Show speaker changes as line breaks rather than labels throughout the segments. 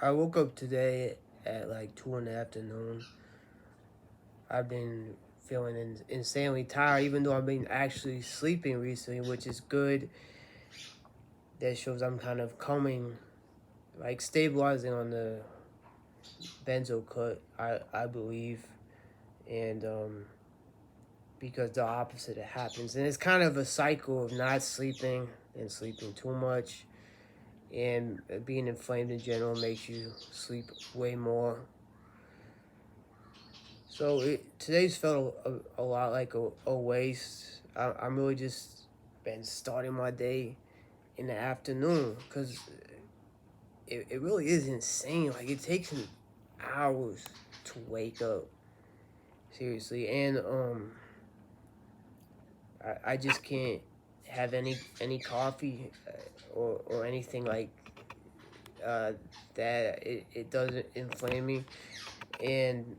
I woke up today at like 2 in the afternoon. I've been feeling insanely tired, even though I've been actually sleeping recently, which is good. That shows I'm kind of coming, like stabilizing on the benzo cut, I believe. And because the opposite happens. And it's kind of a cycle of not sleeping and sleeping too much. And being inflamed in general makes you sleep way more. So today's felt a lot like a waste. I'm really just been starting my day in the afternoon because it really is insane. Like it takes me hours to wake up, seriously, and I just can't have any coffee or anything like uh, that. It doesn't inflame me, and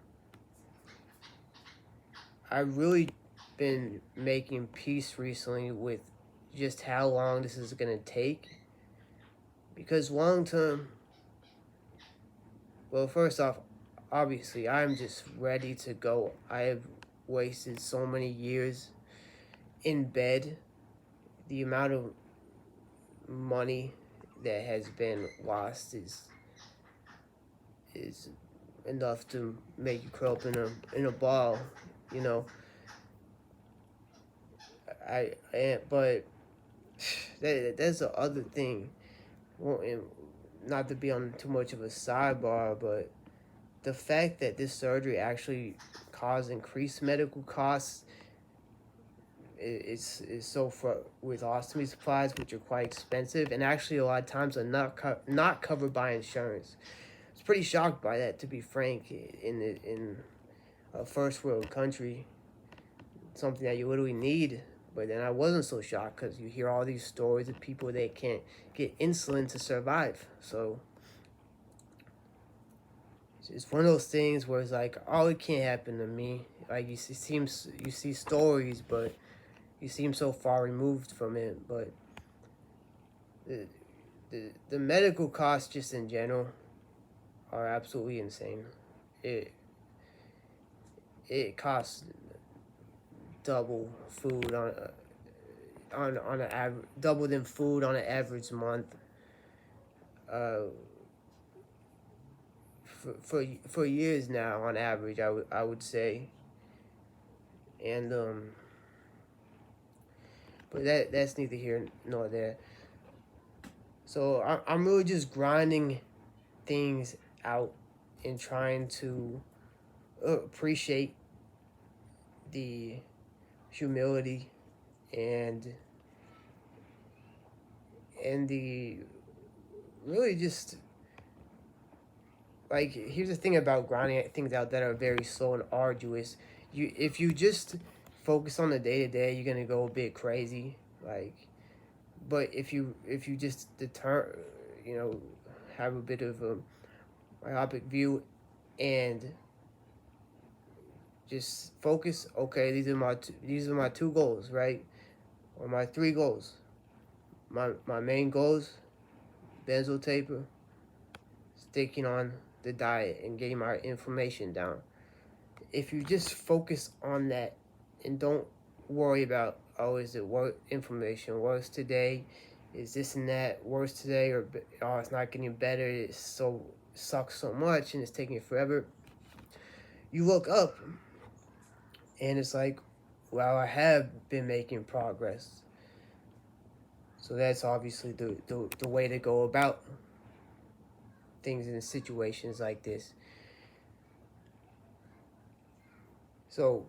I really been making peace recently with just how long this is gonna take. Because long term, well, first off, obviously, I'm just ready to go. I have wasted so many years in bed. The amount of money that has been lost is enough to make you curl up in a ball, you know. But that's the other thing. Well, not to be on too much of a sidebar, but the fact that this surgery actually caused increased medical costs is so for with ostomy supplies, which are quite expensive, and actually a lot of times are not covered by insurance. I was pretty shocked by that, to be frank. In a first world country, something that you literally need. But then I wasn't so shocked because you hear all these stories of people that can't get insulin to survive. So it's one of those things where it's like, oh, it can't happen to me. Like you see stories, but you seem so far removed from it. But the the medical costs just in general are absolutely insane. It it costs double food on an average, double than food on an average month. Uh, for years now on average, I would say, and but that's neither here nor there. So I'm really just grinding things out and trying to appreciate the humility and the really just like here's the thing about grinding things out that are very slow and arduous. If you just focus on the day to day, you're gonna go a bit crazy. Like, but if you just you know, have a bit of a myopic view and just focus. Okay, these are my two goals, right? Or my three goals. My main goals: benzo taper, sticking on the diet, and getting my inflammation down. If you just focus on that and don't worry about, oh, is it inflammation worse today? Is this and that worse today? Or oh, it's not getting better. It sucks so much and it's taking forever. You look up and it's like, well, I have been making progress. So that's obviously the way to go about things in situations like this. So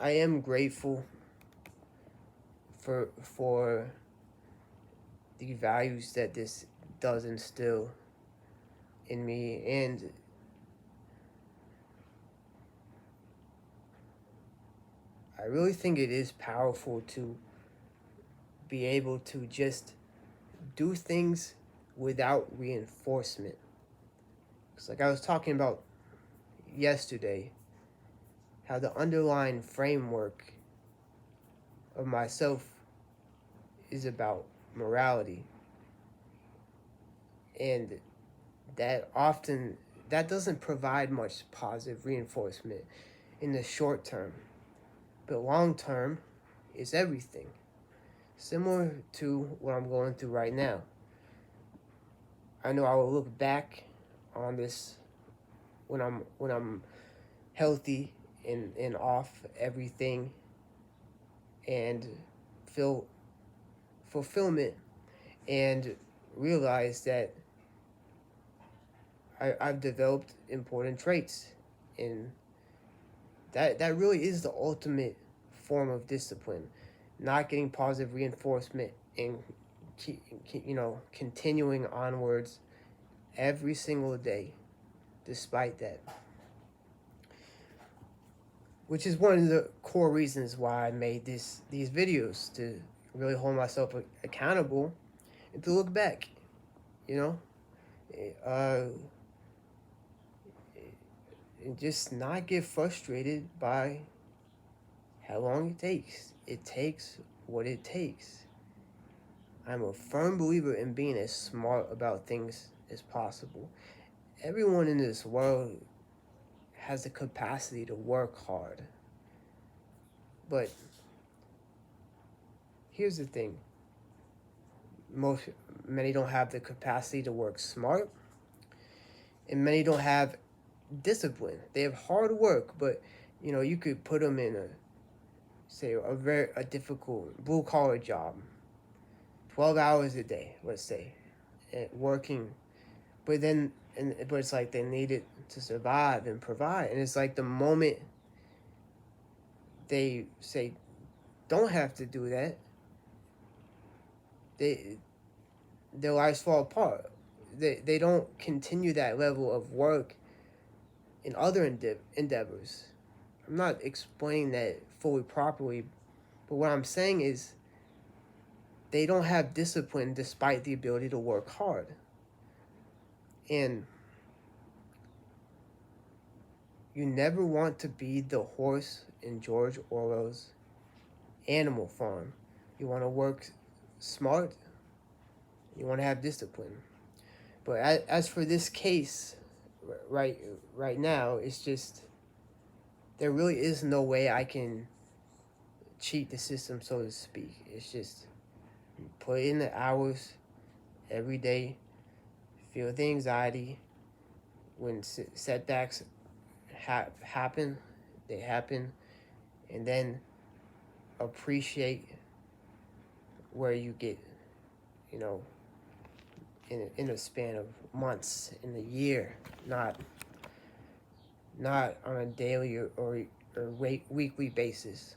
I am grateful for the values that this does instill in me, and I really think it is powerful to be able to just do things without reinforcement. It's like I was talking about yesterday, how the underlying framework of myself is about morality. And that doesn't provide much positive reinforcement in the short term, but long term is everything. Similar to what I'm going through right now. I know I will look back on this when I'm healthy and off everything and feel fulfillment and realize that I've developed important traits, and that really is the ultimate form of discipline. Not getting positive reinforcement and continuing onwards every single day despite that, which is one of the core reasons why I made these videos, to really hold myself accountable and to look back, you know, and just not get frustrated by how long it takes. It takes what it takes. I'm a firm believer in being as smart about things as possible. Everyone in this world has the capacity to work hard. But here's the thing. Many don't have the capacity to work smart, and many don't have discipline. They have hard work, but you could put them in a difficult blue collar job, 12 hours a day, let's say, working, but it's like they need it to survive and provide. And it's like the moment they say don't have to do that, their lives fall apart. They don't continue that level of work in other endeavors. I'm not explaining that fully properly, but what I'm saying is they don't have discipline despite the ability to work hard. And you never want to be the horse in George Orwell's Animal Farm. You want to work smart. You want to have discipline. But as for this case, right now, it's just, there really is no way I can cheat the system, so to speak. It's just put in the hours every day, feel the anxiety. When setbacks happen, they happen, and then appreciate where you get, in a span of months, in a year, not on a daily or weekly basis.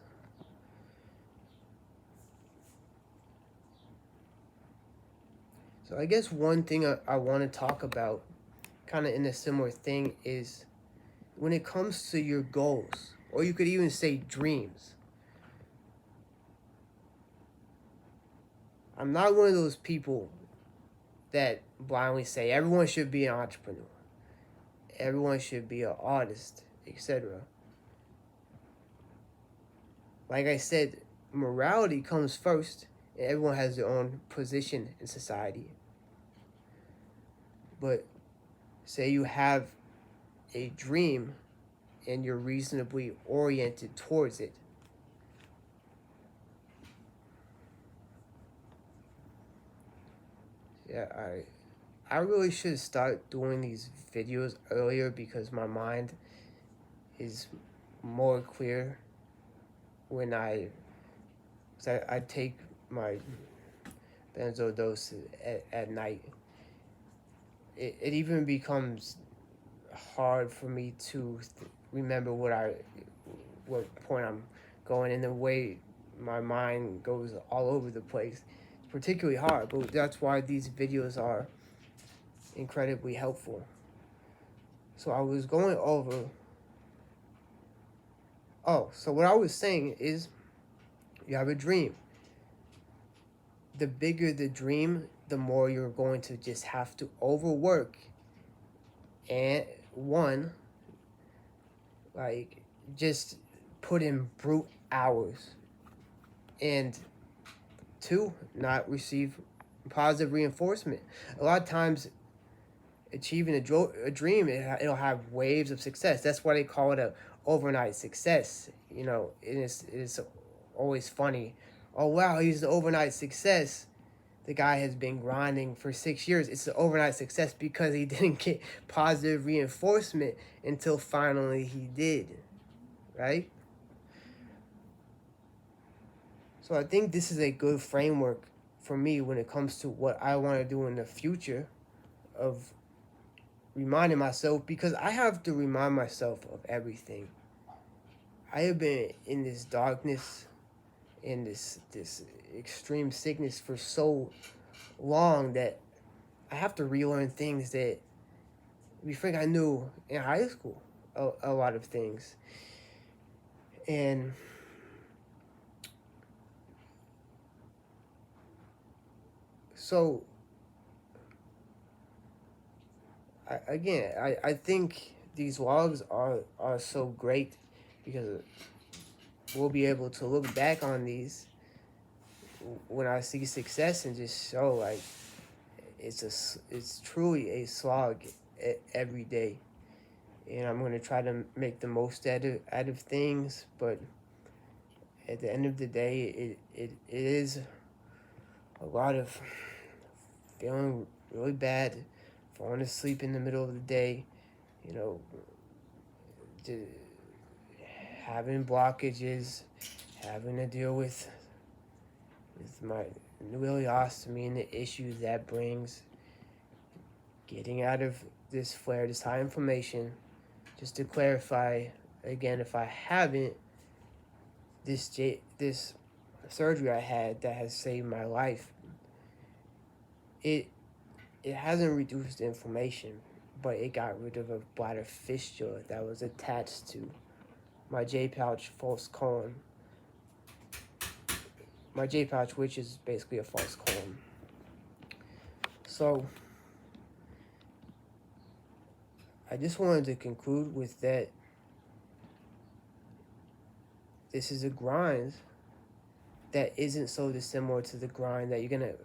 So I guess one thing I want to talk about, kind of in a similar thing, is when it comes to your goals, or you could even say dreams. I'm not one of those people that blindly say everyone should be an entrepreneur, everyone should be an artist, etc. Like I said, morality comes first, and everyone has their own position in society. But say you have a dream and you're reasonably oriented towards it. Yeah, I really should start doing these videos earlier, because my mind is more clear when I take my benzo dose at night. It even becomes hard for me to remember what point I'm going, and the way my mind goes all over the place. It's particularly hard, but that's why these videos are incredibly helpful. So I was going over. So what I was saying is, you have a dream. The bigger the dream, the more you're going to just have to overwork. And just put in brute hours. And 2, not receive positive reinforcement. A lot of times achieving a dream, it'll have waves of success. That's why they call it a overnight success. You know, it's always funny. Oh wow, he's an overnight success. The guy has been grinding for 6 years. It's an overnight success because he didn't get positive reinforcement until finally he did, right? So I think this is a good framework for me when it comes to what I want to do in the future, of reminding myself, because I have to remind myself of everything. I have been in this darkness, in this extreme sickness for so long that I have to relearn things that we think I knew in high school, a lot of things. And so, I think these vlogs are so great because we'll be able to look back on these when I see success and just show like it's truly a slog every day, and I'm gonna try to make the most out of things. But at the end of the day, it is a lot of feeling really bad, falling asleep in the middle of the day, you know, having blockages, having to deal with my ileostomy and the issues that brings, getting out of this flare, this high inflammation. Just to clarify again, if I haven't, this surgery I had that has saved my life, it hasn't reduced the inflammation, but it got rid of a bladder fistula that was attached to my J-pouch false colon. My J-pouch, which is basically a false colon. So I just wanted to conclude with that. This is a grind that isn't so dissimilar to the grind that you're gonna